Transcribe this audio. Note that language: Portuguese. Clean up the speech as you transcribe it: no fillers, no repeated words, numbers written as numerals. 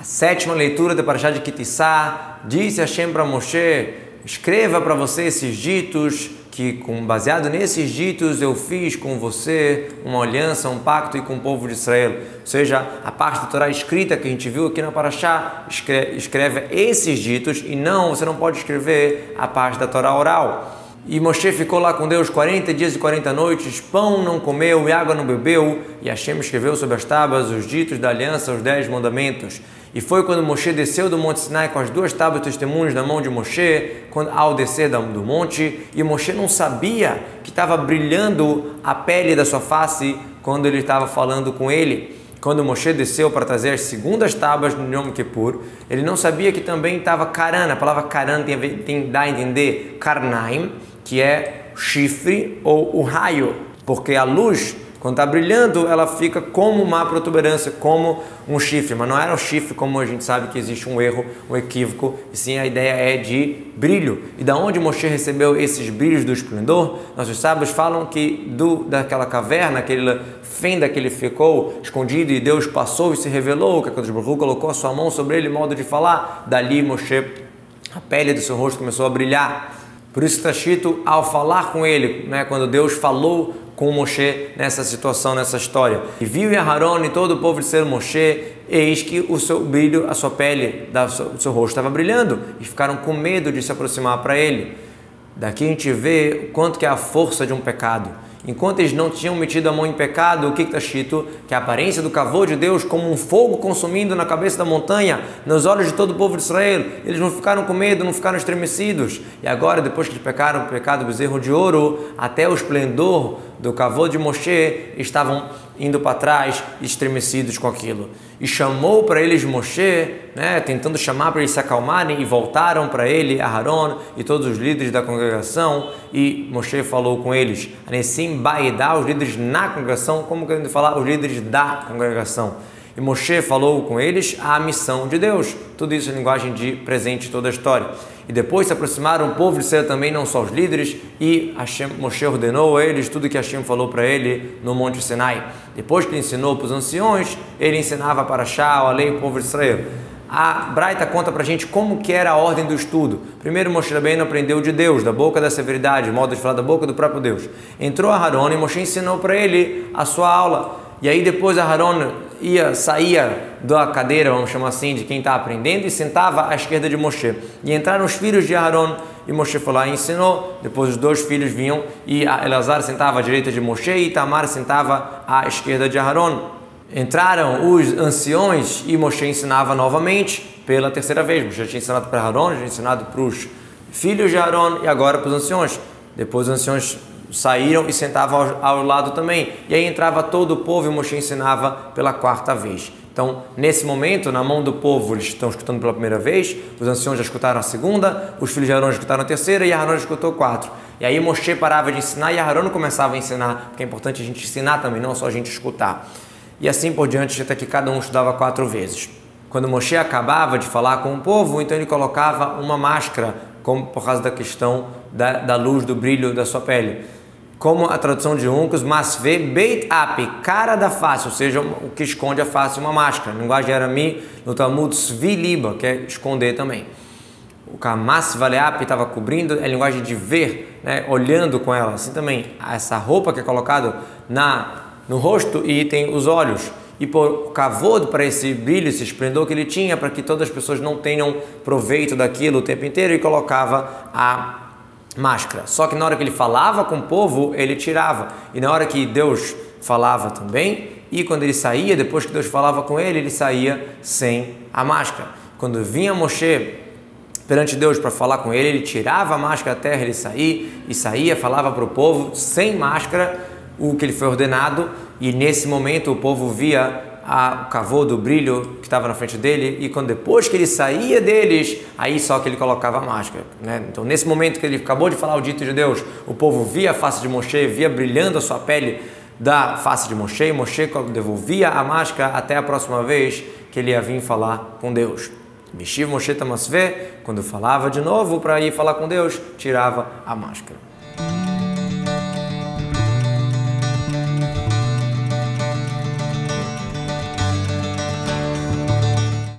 A sétima leitura da Parashá de Kitissá, disse Hashem para Moshe: escreva para você esses ditos, que baseado nesses ditos eu fiz com você uma aliança, um pacto e com o povo de Israel. Ou seja, a parte da Torá escrita que a gente viu aqui na Parashá, escreve esses ditos e não, você não pode escrever a parte da Torá oral. E Moshe ficou lá com Deus 40 dias e 40 noites, pão não comeu e água não bebeu, e Hashem escreveu sobre as tábuas os ditos da aliança, os 10 mandamentos. E foi quando Moshe desceu do Monte Sinai com as 2 tábuas de testemunhos na mão de Moshe, ao descer do monte, e Moshe não sabia que estava brilhando a pele da sua face quando ele estava falando com ele. Quando Moshe desceu para trazer as segundas tábuas no Yom Kippur, ele não sabia que também estava Karan. A palavra Karan dá a entender Karnaim, que é chifre ou o raio, porque a luz, quando está brilhando, ela fica como uma protuberância, como um chifre, mas não era um chifre como a gente sabe que existe um erro, um equívoco, e sim a ideia é de brilho. E da onde Moshe recebeu esses brilhos do esplendor? Nossos sábios falam que daquela caverna, aquela fenda que ele ficou escondido e Deus passou e se revelou, que a Kadosh Baruch Hu colocou a sua mão sobre ele, modo de falar, dali Moshe, a pele do seu rosto começou a brilhar. Por isso está escrito, ao falar com ele, quando Deus falou com Moshe nessa situação, nessa história. E viu Aharon e todo o povo de ser Moshe, eis que o seu brilho, a sua pele, do seu rosto estava brilhando, e ficaram com medo de se aproximar para ele. Daqui a gente vê o quanto que é a força de um pecado. Enquanto eles não tinham metido a mão em pecado, o que está escrito? Que a aparência do kavod de Deus como um fogo consumindo na cabeça da montanha, nos olhos de todo o povo de Israel. Eles não ficaram com medo, não ficaram estremecidos. E agora, depois que eles pecaram o pecado do bezerro de ouro, até o esplendor do kavod de Moshe estavam indo para trás, estremecidos com aquilo. E chamou para eles Moshe, tentando chamar para eles se acalmarem, e voltaram para ele Aharon e todos os líderes da congregação, e Moshe falou com eles, Anessim Baidá, os líderes na congregação, como querendo falar, os líderes da congregação. E Moshe falou com eles a missão de Deus. Tudo isso em linguagem de presente de toda a história. E depois se aproximaram o povo de Israel também, não só os líderes, e Moshe ordenou a eles tudo que Hashem falou para ele no Monte Sinai. Depois que ele ensinou para os anciões, ele ensinava para Parashá, a lei, o povo de Israel. A Braita conta para a gente como que era a ordem do estudo. Primeiro Moshe Rabbeinu aprendeu de Deus, da boca da severidade, modo de falar da boca do próprio Deus. Entrou Aharon e Moshe ensinou para ele a sua aula. E aí depois Aharon saía da cadeira, vamos chamar assim, de quem está aprendendo, e sentava à esquerda de Moshe. E entraram os filhos de Aharon, e Moshe foi lá e ensinou. Depois os 2 filhos vinham, e Elazar sentava à direita de Moshe, e Itamar sentava à esquerda de Aharon. Entraram os anciões, e Moshe ensinava novamente, pela 3ª vez. Moshe tinha ensinado para Aharon, tinha ensinado para os filhos de Aharon, e agora para os anciões. Depois os anciões saíram e sentavam ao lado também. E aí entrava todo o povo e Moshe ensinava pela 4ª vez. Então, nesse momento, na mão do povo, eles estão escutando pela 1ª vez, os anciões já escutaram a 2ª, os filhos de Aharon já escutaram a 3ª e Aharon já escutou 4. E aí Moshe parava de ensinar e Aharon começava a ensinar, porque é importante a gente ensinar também, não só a gente escutar. E assim por diante, até que cada um estudava 4 vezes. Quando Moshe acabava de falar com o povo, então ele colocava uma máscara, por causa da questão da luz, do brilho da sua pele. Como a tradução de Uncos, Masve Beit Api, cara da face, ou seja, o que esconde a face, uma máscara. Na linguagem Arami, no Talmud, Svi Liba, que é esconder também. O Kamas Valeapi estava cobrindo, é a linguagem de ver, olhando com ela. Assim também, essa roupa que é colocada no rosto e tem os olhos. E por kavod, para esse brilho, esse esplendor que ele tinha, para que todas as pessoas não tenham proveito daquilo o tempo inteiro, e colocava a máscara. Só que na hora que ele falava com o povo, ele tirava. E na hora que Deus falava também, e quando ele saía, depois que Deus falava com ele saía sem a máscara. Quando vinha Moshe perante Deus para falar com ele tirava a máscara da terra, ele saía, falava para o povo sem máscara, o que ele foi ordenado, e nesse momento o povo via o kavod, do brilho que estava na frente dele, e quando depois que ele saía deles, aí só que ele colocava a máscara, Então nesse momento que ele acabou de falar o dito de Deus, o povo via a face de Moshe, via brilhando a sua pele da face de Moshe, e Moshe devolvia a máscara até a próxima vez que ele ia vir falar com Deus. Meshiv Moshe Tamasve, quando falava de novo para ir falar com Deus, tirava a máscara.